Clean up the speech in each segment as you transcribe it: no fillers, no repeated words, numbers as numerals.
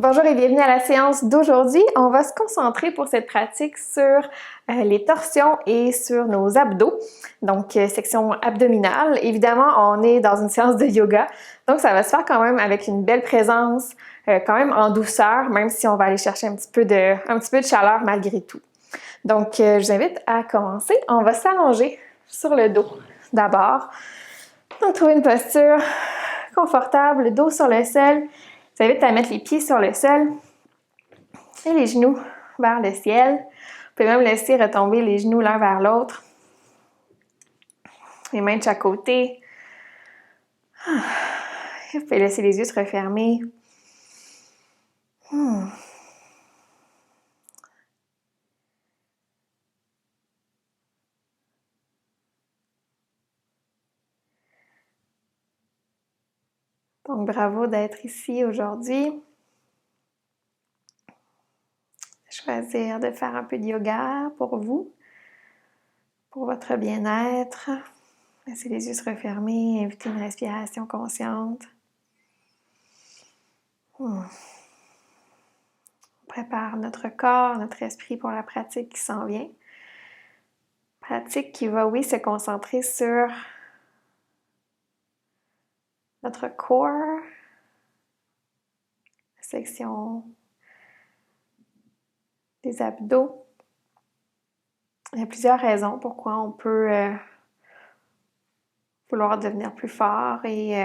Bonjour et bienvenue à la séance d'aujourd'hui. On va se concentrer pour cette pratique sur les torsions et sur nos abdos, donc section abdominale. Évidemment, on est dans une séance de yoga, donc ça va se faire quand même avec une belle présence, quand même en douceur, même si on va aller chercher un petit peu de chaleur malgré tout. Donc, je vous invite à commencer. On va s'allonger sur le dos d'abord. Donc, trouver une posture confortable, le dos sur le sol. Je vous invite à mettre les pieds sur le sol et les genoux vers le ciel. Vous pouvez même laisser retomber les genoux l'un vers l'autre. Les mains de chaque côté. Vous pouvez laisser les yeux se refermer. Donc, bravo d'être ici aujourd'hui. Choisir de faire un peu de yoga pour vous, pour votre bien-être. Laissez les yeux se refermer, invitez une respiration consciente. On prépare notre corps, notre esprit pour la pratique qui s'en vient. Pratique qui va, oui, se concentrer sur notre core, la section des abdos. Il y a plusieurs raisons pourquoi on peut vouloir devenir plus fort et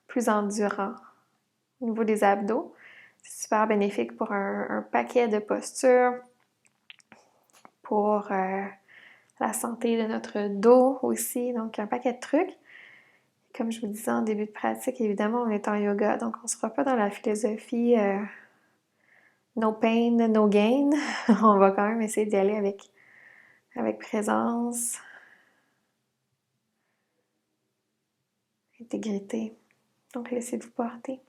plus endurant au niveau des abdos. C'est super bénéfique pour un paquet de postures, pour la santé de notre dos aussi, donc un paquet de trucs. Comme je vous disais en début de pratique, évidemment, on est en yoga, donc on ne sera pas dans la philosophie no pain, no gain. On va quand même essayer d'y aller avec présence, intégrité. Donc, laissez-vous porter.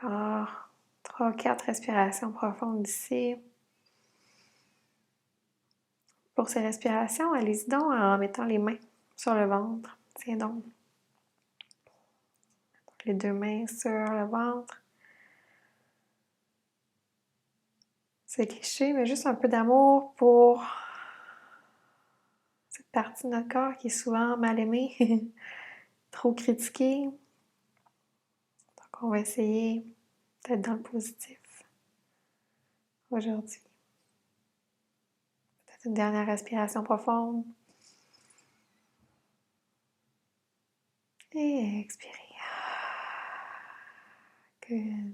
Encore 3-4 respirations profondes ici. Pour ces respirations, allez-y donc en mettant les mains sur le ventre. Tiens donc. Les deux mains sur le ventre. C'est cliché, mais juste un peu d'amour pour cette partie de notre corps qui est souvent mal aimée, trop critiquée. Donc, on va essayer d'être dans le positif aujourd'hui. Peut-être une dernière respiration profonde. Et expirez. Good.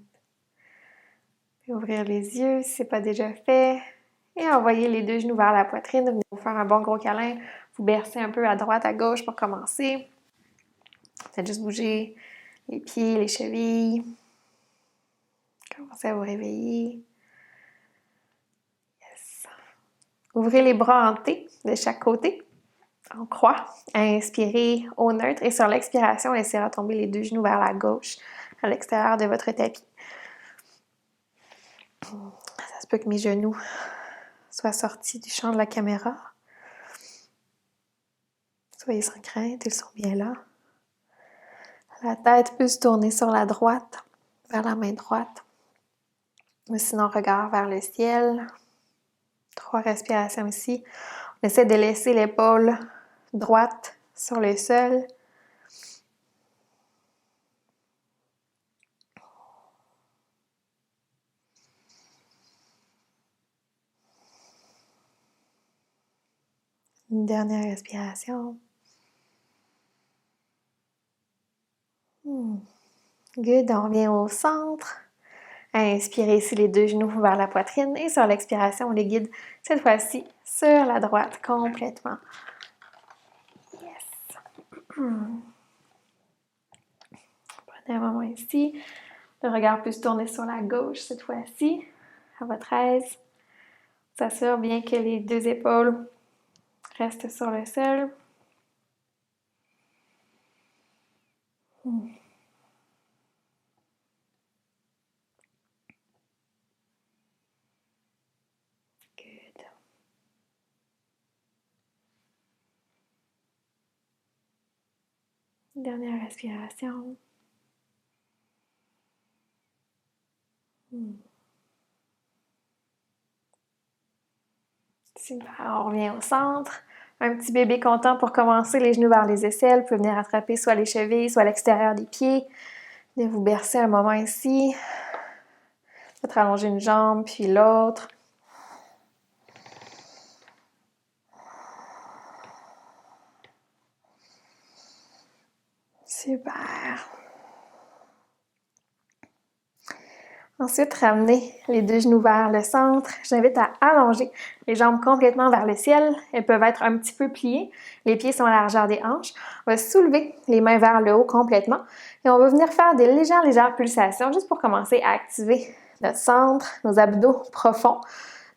Et ouvrir les yeux si ce n'est pas déjà fait. Et envoyer les deux genoux vers la poitrine. Venez vous faire un bon gros câlin. Vous bercez un peu à droite, à gauche pour commencer. Faites juste bouger les pieds, les chevilles. Commencez à vous réveiller. Yes. Ouvrez les bras en T de chaque côté. En croix. Inspirez au neutre. Et sur l'expiration, laissez retomber les deux genoux vers la gauche, à l'extérieur de votre tapis. Ça se peut que mes genoux soient sortis du champ de la caméra. Soyez sans crainte, ils sont bien là. La tête peut se tourner sur la droite, vers la main droite. Ou sinon, regard vers le ciel. 3 respirations ici. On essaie de laisser l'épaule droite sur le sol. Une dernière respiration. Good, on revient au centre. Inspirez ici les deux genoux vers la poitrine et sur l'expiration, on les guide cette fois-ci sur la droite complètement. Yes. Prenez un moment ici. Le regard peut se tourner sur la gauche cette fois-ci, à votre aise. S'assure bien que les deux épaules restent sur le sol. Good. Dernière respiration. Super, on revient au centre. Un petit bébé content pour commencer, les genoux vers les aisselles. Vous pouvez venir attraper soit les chevilles, soit l'extérieur des pieds. Venez vous bercer un moment ici. Peut-être allonger une jambe, puis l'autre. Super. Ensuite, ramenez les deux genoux vers le centre. J'invite à allonger les jambes complètement vers le ciel. Elles peuvent être un petit peu pliées. Les pieds sont à la largeur des hanches. On va soulever les mains vers le haut complètement. Et on va venir faire des légères pulsations juste pour commencer à activer notre centre, nos abdos profonds.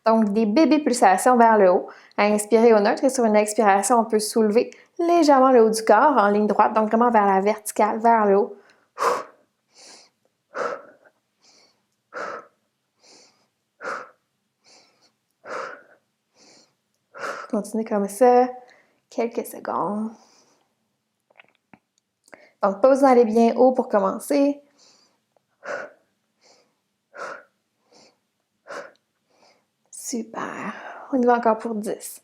Donc, des bébés pulsations vers le haut. À inspirer au neutre et sur une expiration, on peut soulever légèrement le haut du corps en ligne droite. Donc, vraiment vers la verticale, vers le haut. Continuez comme ça, quelques secondes. Donc, pas besoin d'aller bien haut pour commencer. Super. On y va encore pour 10.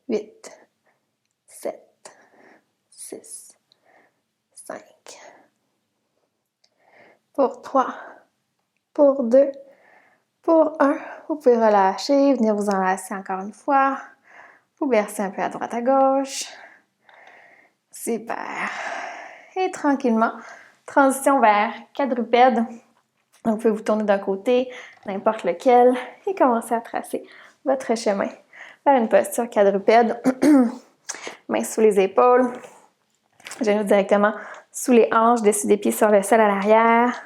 8, 7, 6, 5. Pour 3, pour 2, pour 1. Vous pouvez relâcher, venir vous enlacer encore une fois. Vous bercez un peu à droite à gauche. Super. Et tranquillement, transition vers quadrupède. Donc, vous pouvez vous tourner d'un côté, n'importe lequel, et commencer à tracer votre chemin vers une posture quadrupède. Mains sous les épaules, genoux directement sous les hanches, dessus des pieds sur le sol à l'arrière.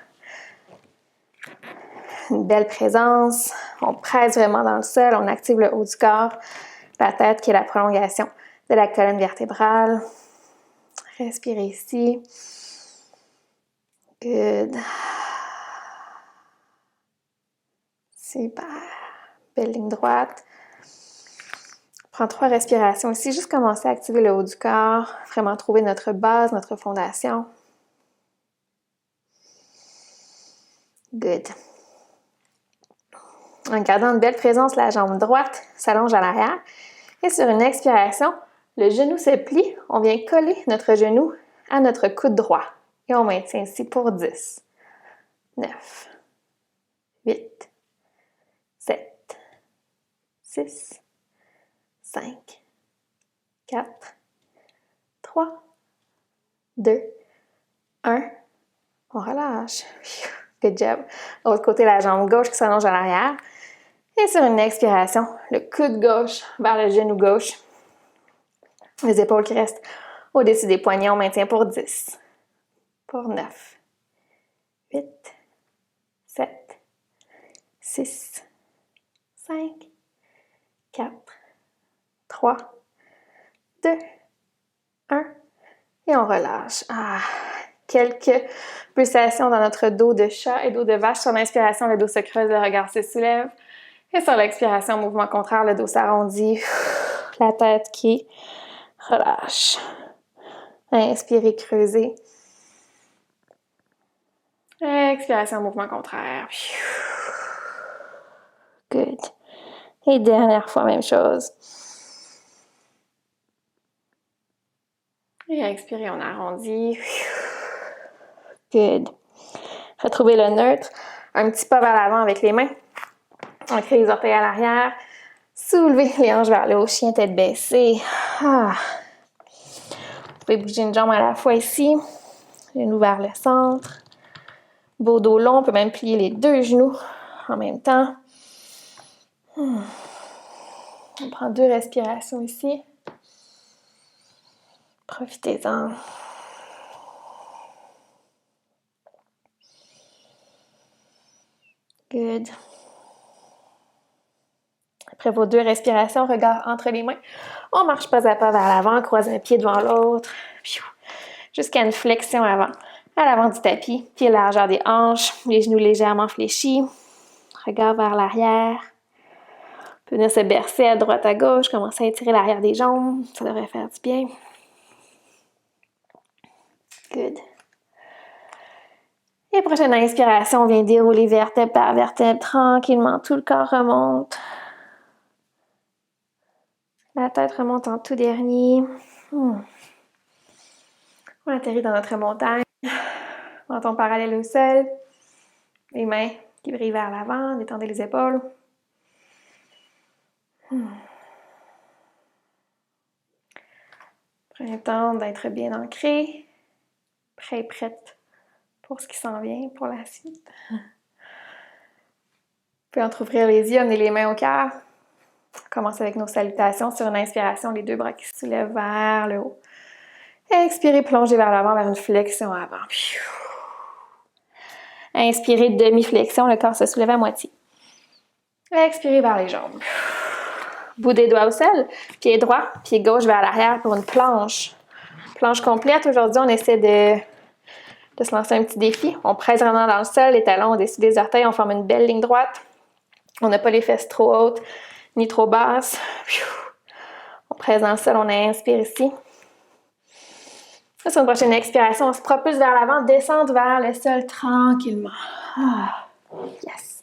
Une belle présence. On presse vraiment dans le sol, on active le haut du corps, la tête qui est la prolongation de la colonne vertébrale. Respirez ici. Good. Super. Belle ligne droite. On prend 3 respirations ici. Juste commencer à activer le haut du corps. Vraiment trouver notre base, notre fondation. Good. En gardant une belle présence, la jambe droite s'allonge à l'arrière. Et sur une expiration, le genou se plie. On vient coller notre genou à notre coude droit. Et on maintient ici pour 10, 9, 8, 7, 6, 5, 4, 3, 2, 1. On relâche. Good job. De l'autre côté, la jambe gauche qui s'allonge à l'arrière. Et sur une expiration, le coude gauche vers le genou gauche. Les épaules qui restent au-dessus des poignets, on maintient pour 10, pour 9, 8, 7, 6, 5, 4, 3, 2, 1. Et on relâche. Quelques pulsations dans notre dos de chat et dos de vache. Sur l'inspiration, le dos se creuse, le regard se soulève. Et sur l'expiration, mouvement contraire, le dos s'arrondit. La tête qui relâche. Inspirez, creusez. Expiration, mouvement contraire. Good. Et dernière fois, même chose. Et expirez, on arrondit. Good. Retrouvez le neutre. Un petit pas vers l'avant avec les mains. On crée les orteils à l'arrière. Soulevez les hanches vers le haut, chien tête baissée. Vous pouvez bouger une jambe à la fois ici. Genoux vers le centre. Beau dos long, on peut même plier les deux genoux en même temps. On prend 2 respirations ici. Profitez-en. Good. Après vos 2 respirations, regard entre les mains. On marche pas à pas vers l'avant, croise un pied devant l'autre. Jusqu'à une flexion avant. À l'avant du tapis, pied largeur des hanches, les genoux légèrement fléchis. Regard vers l'arrière. On peut venir se bercer à droite à gauche, commencer à étirer l'arrière des jambes. Ça devrait faire du bien. Good. Et prochaine inspiration, on vient dérouler vertèbre par vertèbre. Tranquillement, tout le corps remonte. La tête remonte en tout dernier. On atterrit dans notre montagne. Menton parallèle au sol. Les mains qui brillent vers l'avant. Détendez les épaules. Prenez le temps d'être bien ancré. Prêt et prête pour ce qui s'en vient, pour la suite. Vous pouvez entrouvrir les yeux, amener les mains au cœur. On commence avec nos salutations. Sur une inspiration, les deux bras qui se soulèvent vers le haut. Expirez, plongez vers l'avant, vers une flexion avant. Inspirez, demi-flexion, le corps se soulève à moitié. Expirez vers les jambes. Bout des doigts au sol, pied droit, pied gauche vers l'arrière pour une planche. Planche complète. Aujourd'hui, on essaie de se lancer un petit défi. On presse vraiment dans le sol, les talons au-dessus des orteils, on forme une belle ligne droite. On n'a pas les fesses trop hautes ni trop basses. On presse dans le sol, on inspire ici. Sur une prochaine expiration, on se propulse vers l'avant, descendre vers le sol tranquillement. Yes!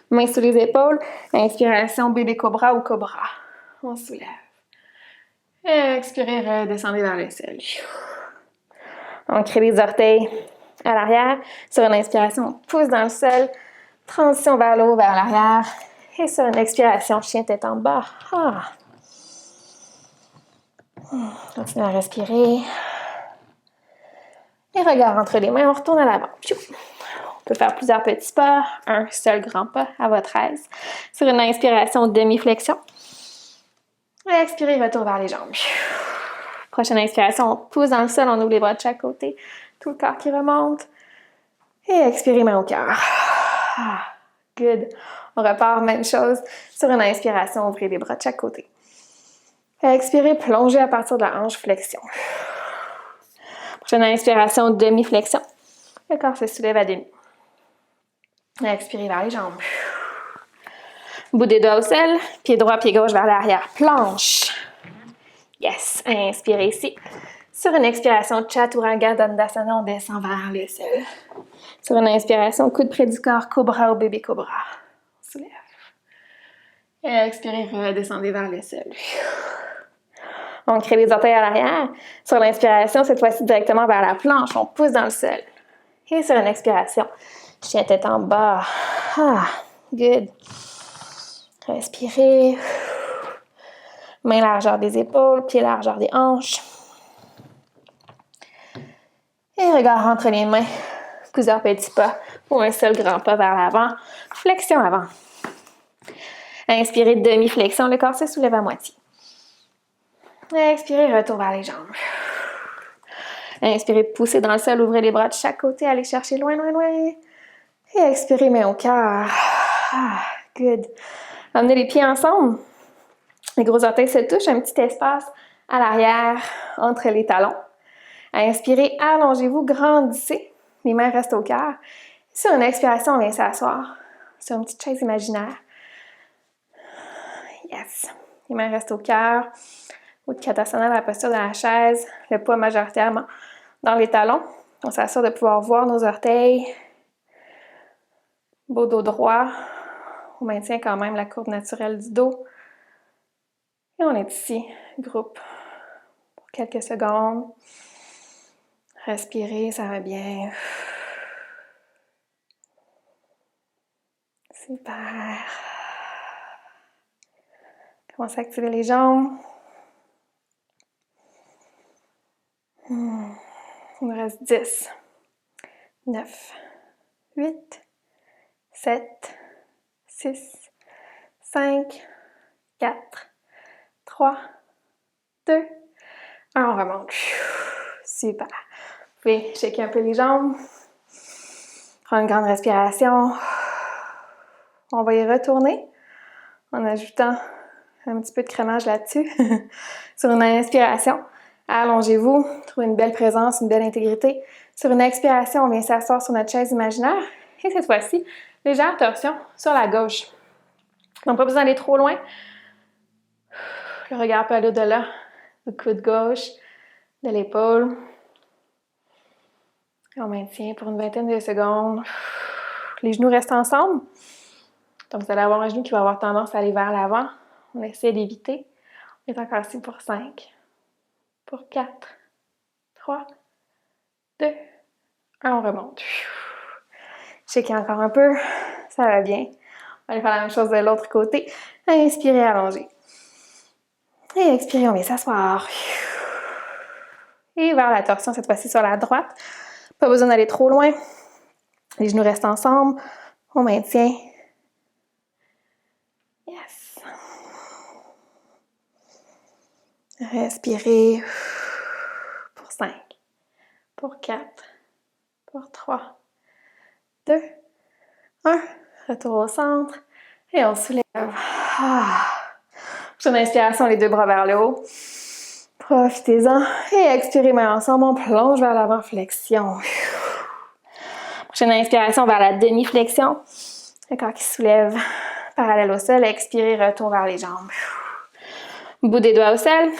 Mains sous les épaules. Inspiration, bébé cobra ou cobra. On soulève. Expirez, redescendez vers le sol. On crée les orteils à l'arrière. Sur une inspiration, on pousse dans le sol. Transition vers le haut, vers l'arrière. Et sur une expiration, chien tête en bas. Continuez à respirer. Et regard entre les mains, on retourne à l'avant. On peut faire plusieurs petits pas, un seul grand pas à votre aise. Sur une inspiration, demi-flexion. Expirez, retour vers les jambes. Prochaine inspiration, on pousse dans le sol, on ouvre les bras de chaque côté. Tout le corps qui remonte. Et expirez, main au cœur. Good. On repart, même chose. Sur une inspiration, ouvrez les bras de chaque côté. Expirez, plongez à partir de la hanche, flexion. Prochaine inspiration, demi-flexion. Le corps se soulève à demi. Expirez vers les jambes. Bout des doigts au sol, pied droit, pied gauche vers l'arrière. Planche. Yes. Inspirez ici. Sur une expiration, Chaturanga Dandasana, on descend vers le sol. Sur une inspiration, coude près du corps, cobra ou bébé cobra. On soulève. Et expirez, redescendez vers le sol. On crée les orteils à l'arrière. Sur l'inspiration, cette fois-ci directement vers la planche, on pousse dans le sol. Et sur une expiration, chien tête en bas. Good. Respirez. Main largeur des épaules, pied largeur des hanches. Et regard entre les mains. Plusieurs petits pas ou un seul grand pas vers l'avant. Flexion avant. Inspirez, demi-flexion, le corps se soulève à moitié. Expirez, retour vers les jambes. Inspirez, poussez dans le sol, ouvrez les bras de chaque côté, allez chercher loin, loin, loin. Et expirez, main au cœur. Good. Amenez les pieds ensemble. Les gros orteils se touchent, un petit espace à l'arrière entre les talons. Inspirez, allongez-vous, grandissez. Les mains restent au cœur. Sur une expiration, on vient s'asseoir sur une petite chaise imaginaire. Yes. Les mains restent au cœur. Utkatasana, la posture de la chaise. Le poids majoritairement dans les talons. On s'assure de pouvoir voir nos orteils. Beau dos droit. On maintient quand même la courbe naturelle du dos. Et on est ici, groupe, pour quelques secondes. Respirez, ça va bien. Super. Commencez à activer les jambes. Il nous reste 10, 9, 8, 7, 6, 5, 4, 3, 2, 1. On remonte. Super. Vous pouvez shaker un peu les jambes. Prendre une grande respiration. On va y retourner en ajoutant un petit peu de crémage là-dessus. Sur une inspiration, allongez-vous. Trouvez une belle présence, une belle intégrité. Sur une expiration, on vient s'asseoir sur notre chaise imaginaire. Et cette fois-ci, légère torsion sur la gauche. Donc, pas besoin d'aller trop loin. Le regard peut aller au-delà du coude gauche, de l'épaule. Et on maintient pour une vingtaine de secondes. Les genoux restent ensemble. Donc, vous allez avoir un genou qui va avoir tendance à aller vers l'avant. On essaie d'éviter. On est encore ici pour 5, pour 4, 3, 2, 1. On remonte. Checkez encore un peu. Ça va bien. On va aller faire la même chose de l'autre côté. Inspirez, allongez. Et expirez, on vient s'asseoir. Et vers la torsion, cette fois-ci sur la droite. Pas besoin d'aller trop loin. Les genoux restent ensemble. On maintient. Yes. Respirez. Pour 5. Pour 4. Pour 3. 2. 1. Retour au centre. Et on soulève. Prochaine inspiration, les deux bras vers le haut. Profitez-en. Et expirez, main ensemble. On plonge vers l'avant, flexion. Prochaine inspiration vers la demi-flexion. Le corps qui se soulève parallèle au sol. Expirez, retour vers les jambes. Bout des doigts au sol.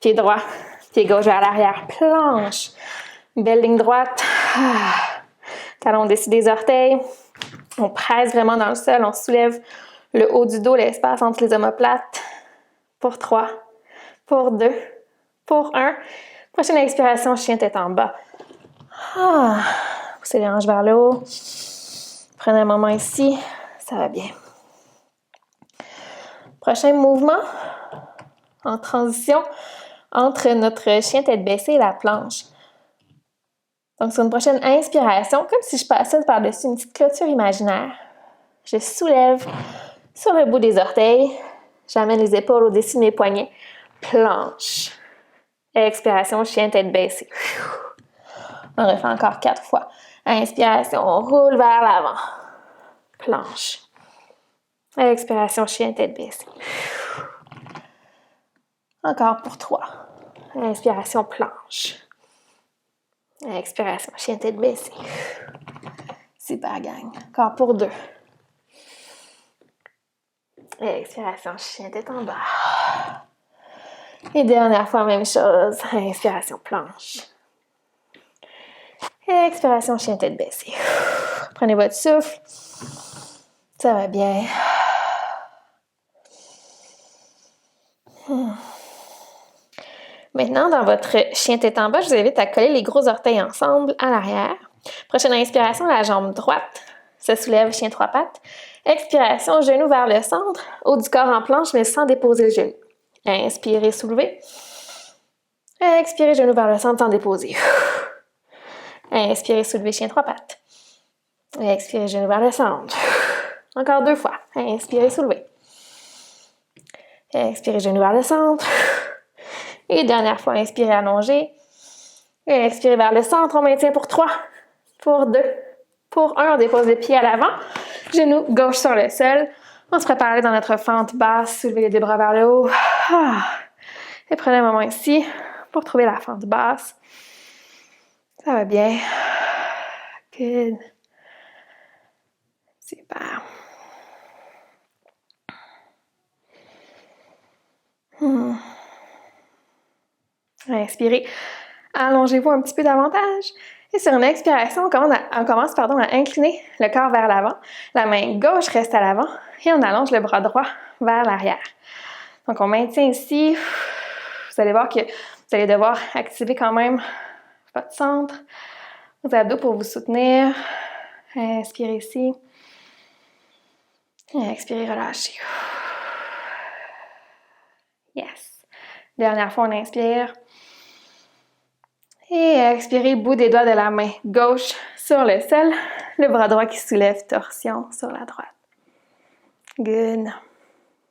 Pied droit. Pied gauche vers l'arrière. Planche. Belle ligne droite. Talon au-dessus des orteils. On presse vraiment dans le sol. On soulève le haut du dos, l'espace entre les omoplates. Pour 3. Pour 2. Pour 1. Prochaine expiration, chien tête en bas. Poussez les hanches vers le haut. Prenez un moment ici. Ça va bien. Prochain mouvement en transition entre notre chien tête baissée et la planche. Donc, sur une prochaine inspiration, comme si je passais par-dessus une petite clôture imaginaire, je soulève sur le bout des orteils. J'amène les épaules au-dessus de mes poignets. Planche. Expiration, chien tête baissée. On refait encore 4 fois. Inspiration, on roule vers l'avant. Planche. Expiration, chien tête baissée. Encore pour 3. Inspiration, planche. Expiration, chien tête baissée. Super, gang. Encore pour 2. Expiration, chien tête en bas. Et dernière fois, même chose. Inspiration, planche. Expiration, chien tête baissée. Prenez votre souffle. Ça va bien. Maintenant, dans votre chien tête en bas, je vous invite à coller les gros orteils ensemble à l'arrière. Prochaine inspiration, la jambe droite se soulève, chien trois pattes. Expiration, genou vers le centre, haut du corps en planche, mais sans déposer le genou. Inspirez, soulevez. Expirez, genou vers le centre sans déposer. Inspirez, soulevez, chien trois pattes. Expirez, genou vers le centre. Encore 2 fois. Inspirez, soulevez. Expirez, genou vers le centre. Et dernière fois, inspirez, allongez. Et expirez vers le centre. On maintient pour 3, pour 2, pour 1. On dépose les pieds à l'avant. Genou gauche sur le sol. On se prépare à aller dans notre fente basse. Soulevez les deux bras vers le haut. Et prenez un moment ici pour trouver la fente basse. Ça va bien. Good. Super. Inspirez. Allongez-vous un petit peu davantage. Et sur une expiration, on commence à incliner le corps vers l'avant. La main gauche reste à l'avant et on allonge le bras droit vers l'arrière. Donc, on maintient ici. Vous allez voir que vous allez devoir activer quand même votre centre, vos abdos pour vous soutenir. Inspirez ici. Et expirez, relâchez. Yes. Dernière fois, on inspire. Et expirez, bout des doigts de la main gauche sur le sol. Le bras droit qui soulève, torsion sur la droite. Good.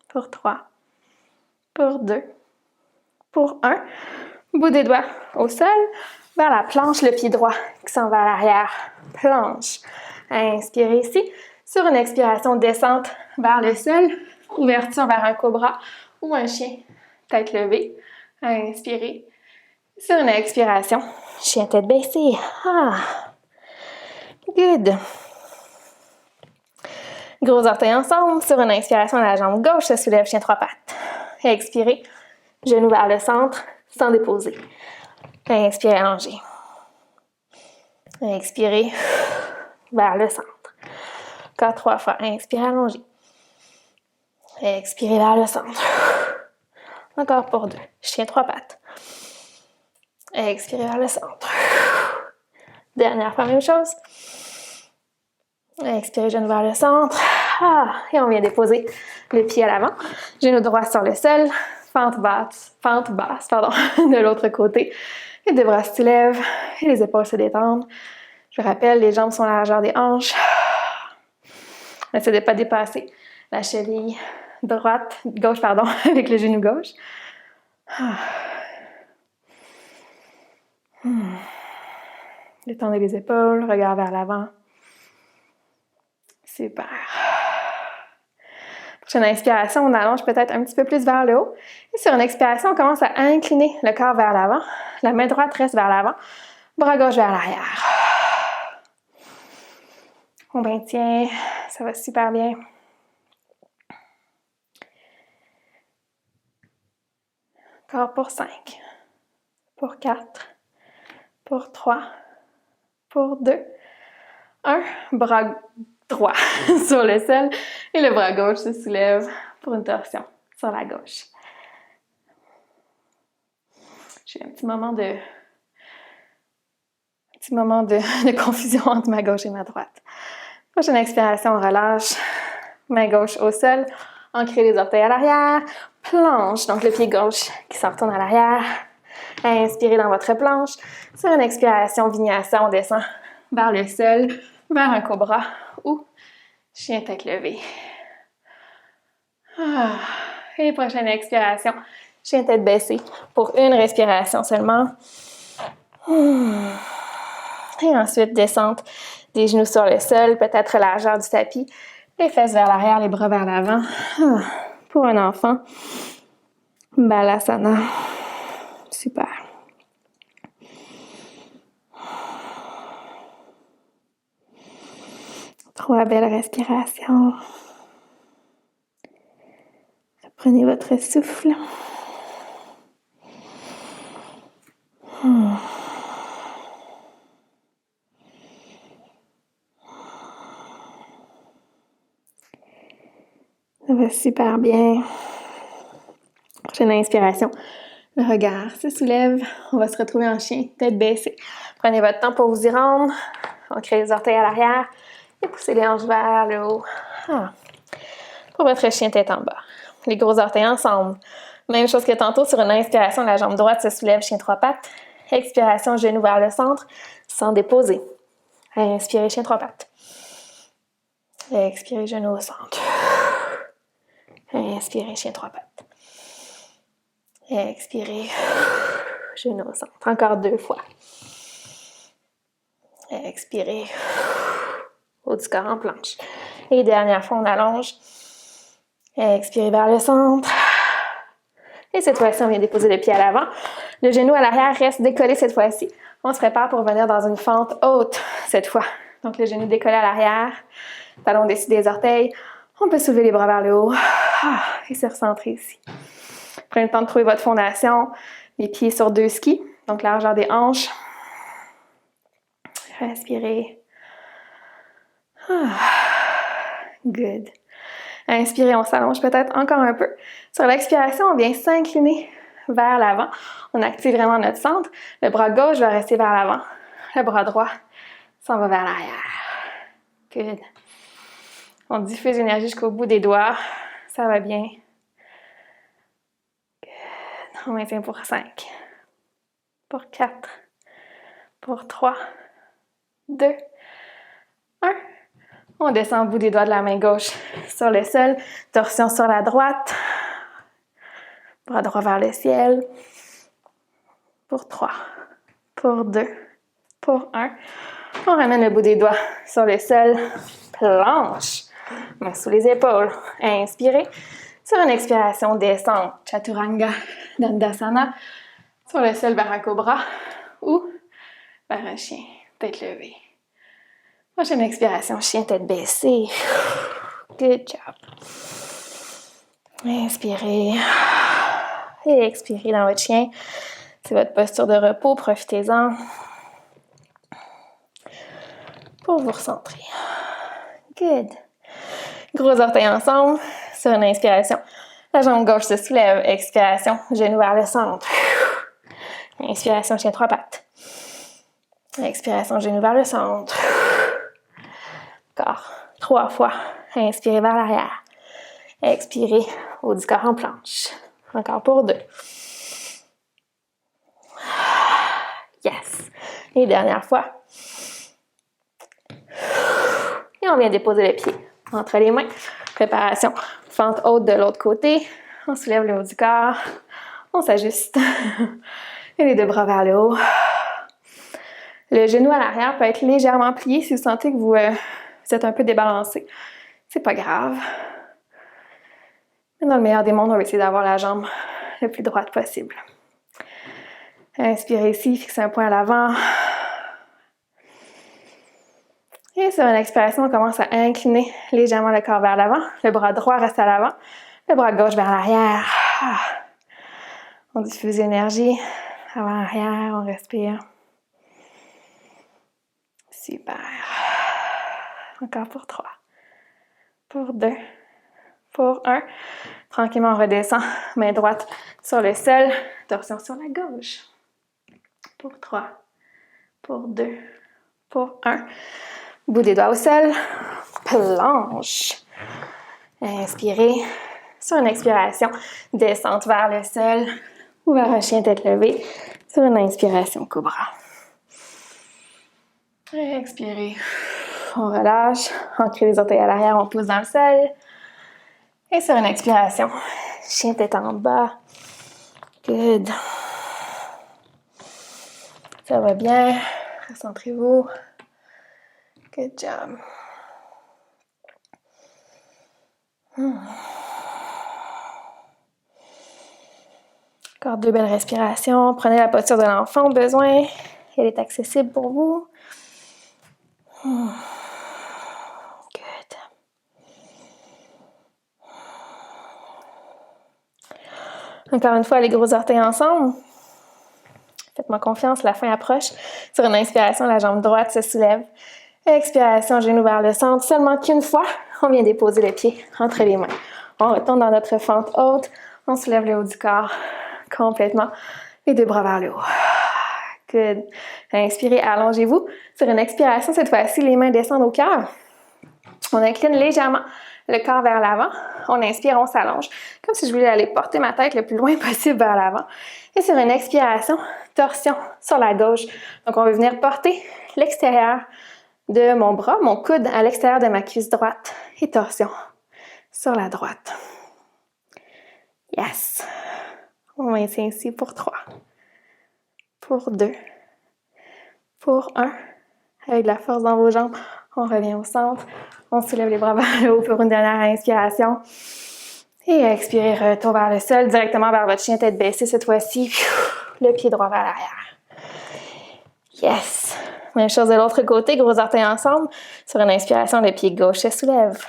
Pour 3. Pour 2. Pour 1. Bout des doigts au sol. Vers la planche, le pied droit qui s'en va à l'arrière. Planche. Inspirez ici. Sur une expiration, descente vers le sol. Ouverture vers un cobra ou un chien. Tête levée. Inspirez. Sur une expiration, chien tête baissée. Good. Gros orteils ensemble. Sur une inspiration, la jambe gauche se soulève, chien trois pattes. Expirez. Genou vers le centre, sans déposer. Inspirez, allongez. Expirez vers le centre. Encore 3 fois. Inspirez, allongez. Expirez vers le centre. Encore pour 2. Chien 3 pattes. Expirez vers le centre. Dernière fois, même chose. Expirez, genou vers le centre. Et on vient déposer le pied à l'avant. Genou droit sur le sol. Fente basse, de l'autre côté. Les deux bras se lèvent et les épaules se détendent. Je rappelle, les jambes sont à la largeur des hanches. Essayez de ne pas dépasser la cheville gauche, avec le genou gauche. Détendez les épaules, regard vers l'avant. Super. Prochaine inspiration, on allonge peut-être un petit peu plus vers le haut. Et sur une expiration, on commence à incliner le corps vers l'avant. La main droite reste vers l'avant. Bras gauche vers l'arrière. On maintient. Ça va super bien. Encore pour 5. Pour 4. Pour 3. Pour 2. 1. Bras droit sur le sol et le bras gauche se soulève pour une torsion sur la gauche. J'ai un petit moment de confusion entre ma gauche et ma droite. Prochaine expiration, on relâche. Main gauche au sol. Ancrez les orteils à l'arrière. Planche, donc le pied gauche qui s'en retourne à l'arrière. Inspirez dans votre planche. Sur une expiration, vinyasa, on descend vers le sol, vers un cobra ou chien tête levée. Et prochaine expiration, chien tête baissée pour une respiration seulement. Et ensuite, descente des genoux sur le sol, peut-être largeur du tapis, les fesses vers l'arrière, les bras vers l'avant. Pour un enfant, Balasana. Super. Trois belles respirations. Prenez votre souffle. Ça va super bien. Prochaine inspiration. Le regard se soulève. On va se retrouver en chien, tête baissée. Prenez votre temps pour vous y rendre. Ancrez les orteils à l'arrière et poussez les hanches vers le haut. Pour votre chien, tête en bas. Les gros orteils ensemble. Même chose que tantôt, sur une inspiration, la jambe droite se soulève, chien trois pattes. Expiration, genou vers le centre, sans déposer. Inspirez, chien trois pattes. Expirez, genou au centre. Inspirez, chien trois pattes. Expirez, genou au centre. Encore 2 fois. Expirez, haut du corps en planche. Et dernière fois, on allonge. Expirez vers le centre. Et cette fois-ci, on vient déposer le pied à l'avant. Le genou à l'arrière reste décollé cette fois-ci. On se prépare pour venir dans une fente haute cette fois. Donc, le genou décollé à l'arrière, talon dessus des orteils. On peut soulever les bras vers le haut et se recentrer ici. Prenez le temps de trouver votre fondation. Les pieds sur 2 skis, donc largeur des hanches. Respirez. Good. Inspirez, on s'allonge peut-être encore un peu. Sur l'expiration, on vient s'incliner vers l'avant. On active vraiment notre centre. Le bras gauche va rester vers l'avant. Le bras droit s'en va vers l'arrière. Good. On diffuse l'énergie jusqu'au bout des doigts. Ça va bien. Good. On maintient pour 5. Pour 4. Pour 3. 2. 1. On descend au bout des doigts de la main gauche sur le sol. Torsion sur la droite. Bras droit vers le ciel. Pour 3. Pour 2. Pour 1. On ramène le bout des doigts sur le sol. Planche. Main sous les épaules. Inspirez. Sur une expiration, descente. Chaturanga Dandasana. Sur le sol vers un cobra ou vers un chien. Tête levée. Prochaine expiration, chien tête baissée. Good job. Inspirez. Et expirez dans votre chien. C'est votre posture de repos, profitez-en. pour vous recentrer. Good. Gros orteils ensemble. Sur une inspiration, la jambe gauche se soulève. Expiration, genou vers le centre. Inspiration, chien trois pattes. Expiration, genou vers le centre. Encore 3 fois. Inspirez vers l'arrière. Expirez, haut du corps en planche. Encore pour 2. Yes. Et dernière fois. Et on vient déposer les pieds entre les mains. Préparation. Fente haute de l'autre côté. On soulève le haut du corps. On s'ajuste. Et les 2 bras vers le haut. Le genou à l'arrière peut être légèrement plié si vous sentez que vous êtes un peu débalancé. C'est pas grave. Mais dans le meilleur des mondes, on va essayer d'avoir la jambe le plus droite possible. Inspirez ici, fixez un point à l'avant. Et sur une expiration, on commence à incliner légèrement le corps vers l'avant. Le bras droit reste à l'avant. Le bras gauche vers l'arrière. On diffuse l'énergie. Avant-arrière, on respire. Super. Encore pour 3. Pour 2. Pour 1. Tranquillement, on redescend. Main droite sur le sol. Torsion sur la gauche. Pour 3. Pour 2. Pour 1. Bout des doigts au sol. Planche. Inspirez. Sur une expiration, descente vers le sol ou vers un chien tête levée. Sur une inspiration, cobra. Expirez. On relâche. Ancrez les orteils à l'arrière, on pousse dans le sol. Et sur une expiration, chien tête en bas. Good. Ça va bien. Recentrez-vous. Good job. Encore 2 belles respirations. Prenez la posture de l'enfant au besoin. Elle est accessible pour vous. Good. Encore une fois, les gros orteils ensemble. Faites-moi confiance, la fin approche. Sur une inspiration, la jambe droite se soulève. Expiration, genou vers le centre. Seulement qu'une fois, on vient déposer les pieds entre les mains. On retourne dans notre fente haute. On soulève le haut du corps complètement. Les 2 bras vers le haut. Good. Inspirez, allongez-vous. Sur une expiration, cette fois-ci, les mains descendent au cœur. On incline légèrement le corps vers l'avant. On inspire, on s'allonge. Comme si je voulais aller porter ma tête le plus loin possible vers l'avant. Et sur une expiration, torsion sur la gauche. Donc, on va venir porter l'extérieur de mon bras, mon coude à l'extérieur de ma cuisse droite. Et torsion sur la droite. Yes. On maintient ici pour 3. Pour 2. Pour 1. Avec de la force dans vos jambes, on revient au centre. On soulève les bras vers le haut pour une dernière inspiration. Et expirez, retour vers le sol, directement vers votre chien tête baissée cette fois-ci. Le pied droit vers l'arrière. Yes! Même chose de l'autre côté, gros orteils ensemble. Sur une inspiration, le pied gauche se soulève.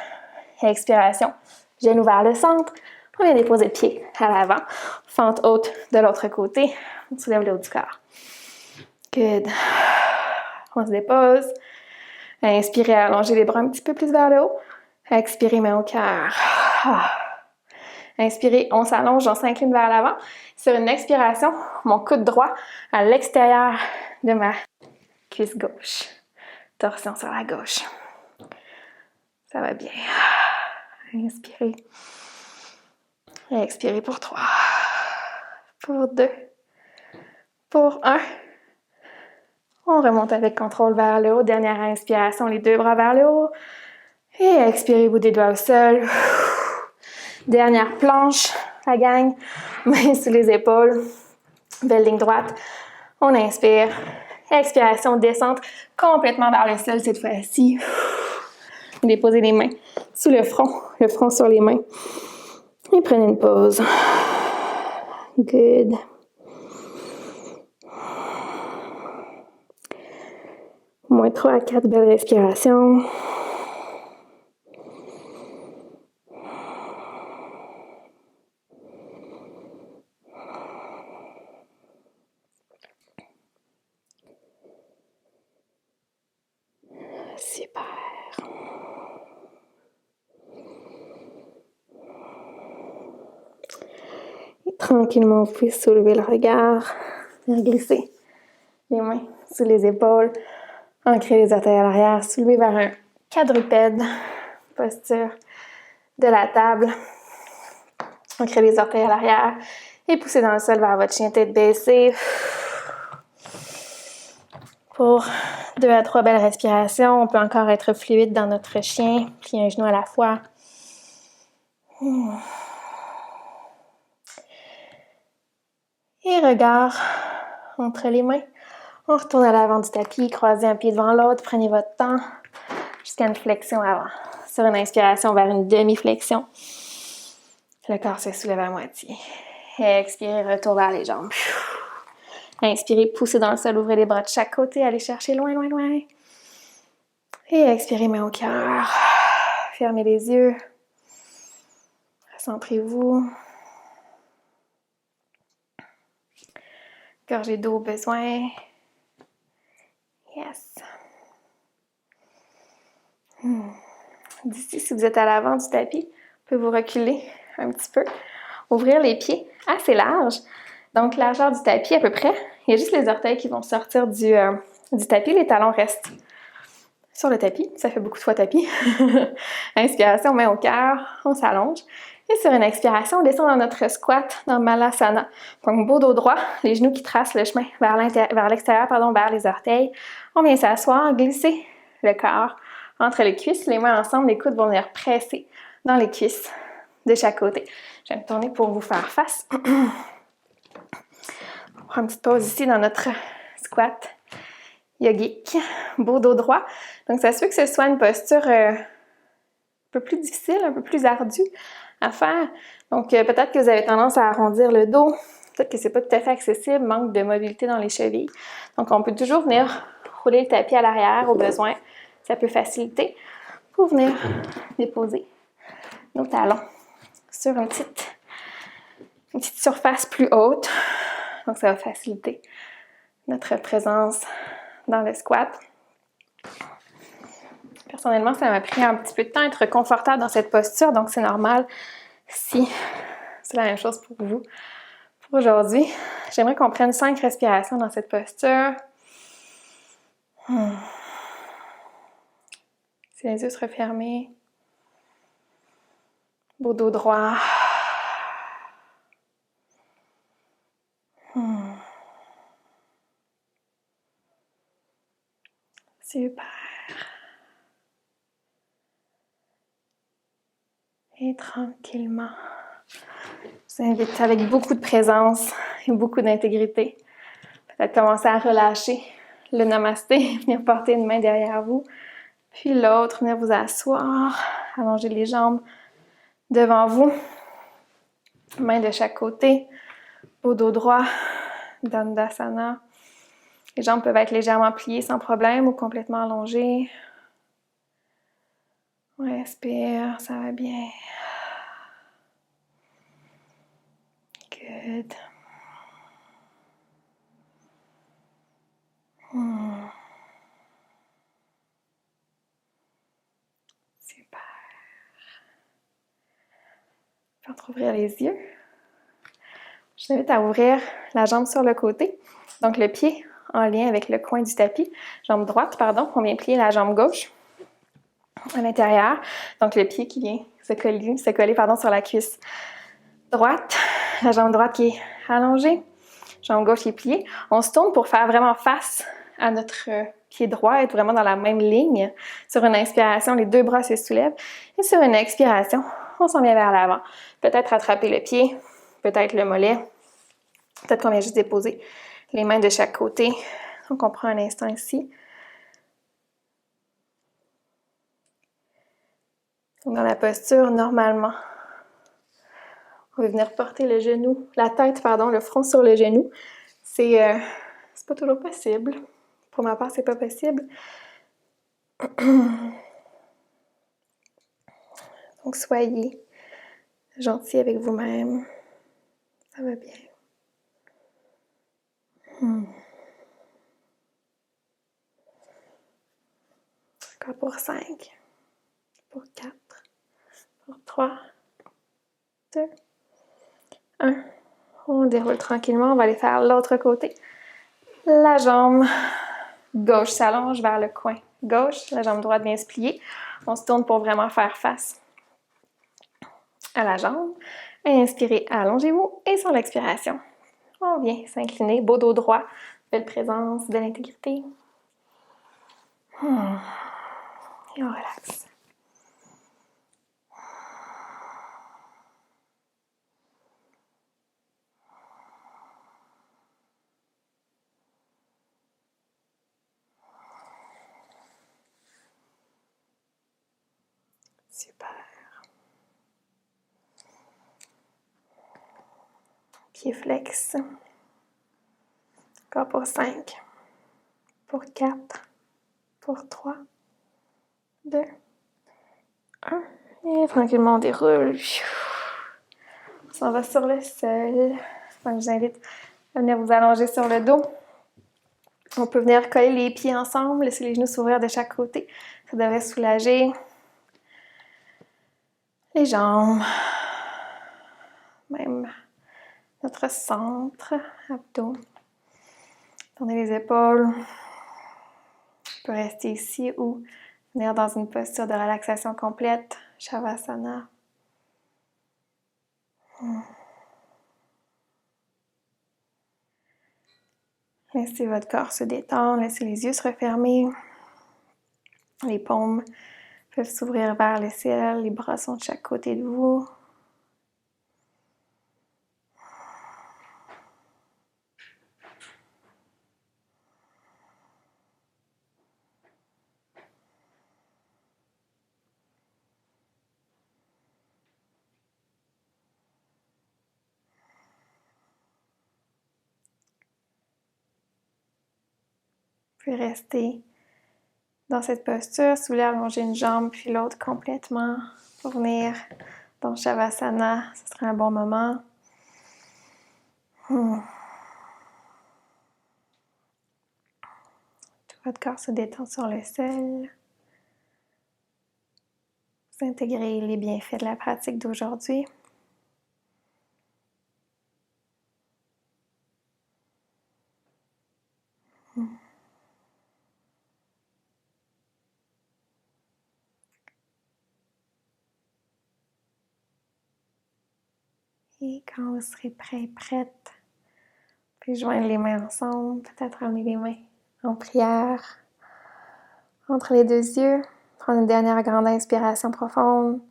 Expiration, genou vers le centre. On vient déposer le pied à l'avant. Fente haute de l'autre côté. On soulève le haut du corps. Good. On se dépose. Inspirez, allongez les bras un petit peu plus vers le haut. Expirez, main au cœur. Inspirez, on s'allonge, on s'incline vers l'avant. Sur une expiration, mon coude droit à l'extérieur de ma cuisse gauche. Torsion sur la gauche. Ça va bien. Inspirez. Expirez pour 3. Pour 2. Pour 1. On remonte avec contrôle vers le haut. Dernière inspiration, les 2 bras vers le haut. Et expirez, bout des doigts au sol. Dernière planche, la gang. Mains sous les épaules. Belle ligne droite. On inspire. Expiration, descente complètement vers le sol cette fois-ci. Déposez les mains sous le front sur les mains. Et prenez une pause. Good. Moins 3 à 4 belles respirations. tranquillement, vous pouvez soulever le regard, faire glisser les mains sous les épaules, ancrer les orteils à l'arrière, soulever vers un quadrupède, posture de la table, ancrer les orteils à l'arrière et pousser dans le sol vers votre chien tête baissée. Pour 2 à 3 belles respirations, on peut encore être fluide dans notre chien, plier un genou à la fois. Et regard entre les mains. On retourne à l'avant du tapis, croisez un pied devant l'autre, prenez votre temps jusqu'à une flexion avant. Sur une inspiration vers une demi-flexion, le corps se soulève à moitié. Expirez, retour vers les jambes. Inspirez, poussez dans le sol, ouvrez les bras de chaque côté, allez chercher loin, loin, loin. Et expirez, main au cœur. Fermez les yeux. Recentrez-vous. Gorgée d'eau au besoin. Yes. D'ici, si vous êtes à l'avant du tapis, vous pouvez vous reculer un petit peu. Ouvrir les pieds assez larges. Donc, largeur du tapis à peu près. Il y a juste les orteils qui vont sortir du tapis. Les talons restent sur le tapis. Ça fait beaucoup de fois tapis. Inspiration, main au cœur. On s'allonge. Et sur une expiration, on descend dans notre squat, dans Malasana. Donc, beau dos droit, les genoux qui tracent le chemin vers l'extérieur, vers les orteils. On vient s'asseoir, glisser le corps entre les cuisses. Les mains ensemble, les coudes vont venir presser dans les cuisses de chaque côté. Je vais me tourner pour vous faire face. On prend une petite pause ici dans notre squat yogique. Beau dos droit. Donc, ça se peut que ce soit une posture un peu plus difficile, un peu plus ardue à faire. Donc, peut-être que vous avez tendance à arrondir le dos. Peut-être que c'est pas tout à fait accessible, manque de mobilité dans les chevilles. Donc, on peut toujours venir rouler le tapis à l'arrière au besoin. Ça peut faciliter pour venir déposer nos talons sur une petite surface plus haute. Donc, ça va faciliter notre présence dans le squat. Personnellement, ça m'a pris un petit peu de temps à être confortable dans cette posture, donc c'est normal si c'est la même chose pour vous. Pour aujourd'hui, j'aimerais qu'on prenne 5 respirations dans cette posture. Si les yeux se referment. Beau dos droit. Super. Et tranquillement, je vous invite avec beaucoup de présence et beaucoup d'intégrité. Peut-être commencer à relâcher le namasté, venir porter une main derrière vous, puis l'autre, venir vous asseoir, allonger les jambes devant vous, main de chaque côté, beau dos droit, Dandasana. Les jambes peuvent être légèrement pliées sans problème ou complètement allongées. On respire, ça va bien. Good. Super. On peut ouvrir les yeux. Je vous invite à ouvrir la jambe sur le côté. Donc le pied en lien avec le coin du tapis. Jambe droite, pardon. On vient plier la jambe gauche à l'intérieur. Donc le pied qui vient se coller sur la cuisse droite. La jambe droite qui est allongée. Jambe gauche qui est pliée. On se tourne pour faire vraiment face à notre pied droit, être vraiment dans la même ligne. Sur une inspiration, les 2 bras se soulèvent. Et sur une expiration, on s'en vient vers l'avant. Peut-être attraper le pied, peut-être le mollet. Peut-être qu'on vient juste déposer les mains de chaque côté. Donc, on prend un instant ici. Dans la posture, normalement, on va venir porter le genou, le front sur le genou. C'est pas toujours possible. Pour ma part, c'est pas possible. Donc, soyez gentil avec vous-même. Ça va bien. Encore pour 5, pour 4, pour 3, 2, 1. On déroule tranquillement, on va aller faire l'autre côté. La jambe gauche s'allonge vers le coin gauche, la jambe droite vient se plier. On se tourne pour vraiment faire face à la jambe. Inspirez, allongez-vous et sur l'expiration, on vient s'incliner, beau dos droit, belle présence de l'intégrité. Et on relaxe. Super. Pied flex. Encore pour 5. Pour 4. Pour 3. 2. 1. Et tranquillement, on déroule. On s'en va sur le sol. Donc, je vous invite à venir vous allonger sur le dos. On peut venir coller les pieds ensemble, laisser les genoux s'ouvrir de chaque côté. Ça devrait soulager les jambes, même notre centre, abdos. Tournez les épaules. On peut rester ici ou venir dans une posture de relaxation complète, Shavasana. Laissez votre corps se détendre, laissez les yeux se refermer. Les paumes peuvent s'ouvrir vers le ciel, les bras sont de chaque côté de vous. Puis rester dans cette posture, si vous voulez allonger une jambe puis l'autre complètement pour venir dans Shavasana, ce serait un bon moment. Tout votre corps se détend sur le sol. Vous intégrez les bienfaits de la pratique d'aujourd'hui. Et quand vous serez prêt, prête, puis joindre les mains ensemble, peut-être amener les mains en prière entre les deux yeux. Prendre une dernière grande inspiration profonde.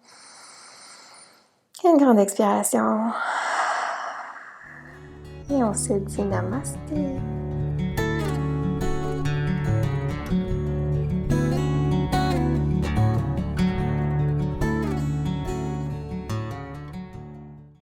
Et une grande expiration. Et on se dit namasté.